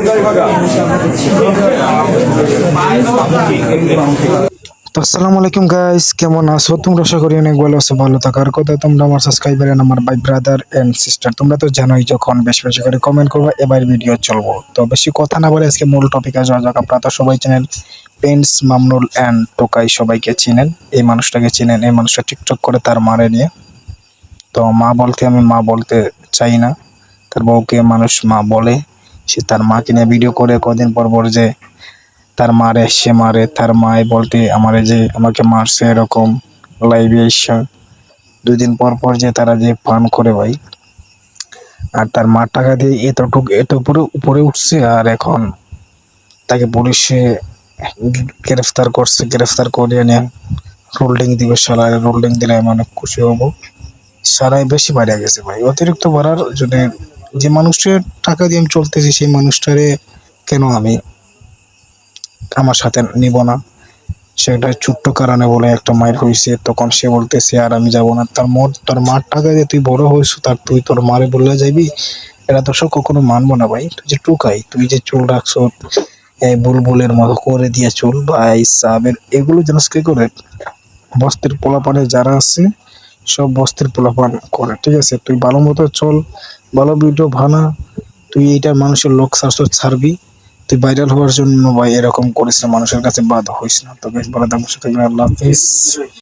তো আসসালামু আলাইকুম গাইস, কেমন আছো তোমরা? আশা করি অনেক ভালো আছো। ভালো থাকার কথা। তোমরা আমার সাবস্ক্রাইবার এন্ড আমার ভাই ব্রাদার এন্ড সিস্টার, তোমরা তো জানোই যখন বেশি বেশি করে কমেন্ট করবো এবার ভিডিও চলবো। তো বেশি কথা না বলে আজকে মূল টপিকে যাওয়া যাক। আপনারা তো সবাই চেনেন প্রিন্স মামুনুল এন্ড টোকাই, সবাইকে চিনেন। এই মানুষটাকে চিনেন, এই মানুষটা টিকটক করে তার মারে নিয়ে। তো মা বলতে আমি মা বলতে চাই না, তার বউকে মানুষ মা বলে। সে তার মাকে নিয়ে ভিডিও করে কদিন পর পর যে তার মারে, সে মারে তার মায় বলতে আমারে যে আমাকে মারছে, এরকম লাইভে এসে 2 দিন পর পর যে তারা যে পান করে ভাই। আর তার মার টাকা দিয়ে এতটুকু এত উপরে উপরে উঠছে, আর এখন তাকে পুলিশে গ্রেফতার করছে। গ্রেফতার করে নিয়ে রোল্ডিং দিবে, সারা রোল্ডিং দিলে আমি অনেক খুশি হব। সারাই বেশি বাড়িয়ে গেছে ভাই, অতিরিক্ত বাড়ার জন্য। যে মানুষটার টাকা দিয়ে আমি চলতেছি সেই মানুষটারে কেন আমি আমার সাথে নিব না? সেটা ছোট্ট কারণে বলে একটা মায়ের হয়েছে, তখন সে বলতেছে আর আমি যাব না। তোর মার টাকা দিয়ে তুই বড় হয়েছো, তার তুই তোর মারে বললে যাবি? এরা তো সব কখনো মানবো না ভাই। তুই যে টুকাই, তুই যে চুল রাখছো এই বুলবুলের মতো করে দিয়ে চুল ভাই সাবের, এগুলো জানিস কি করে বস্তির পোলাপানে যারা আছে সব বস্তির পোলাপান করে। ঠিক আছে, তুই ভালো মতো চল, ভালো ভিডিও বানা। তুই এইটা মানুষের লোক ছাড়বি, তুই ভাইরাল হওয়ার জন্য ভাই এরকম করিস না, মানুষের কাছে বাদ হইস না। তো বেশ ভালো থাকবো, আল্লাহ হাফিজ।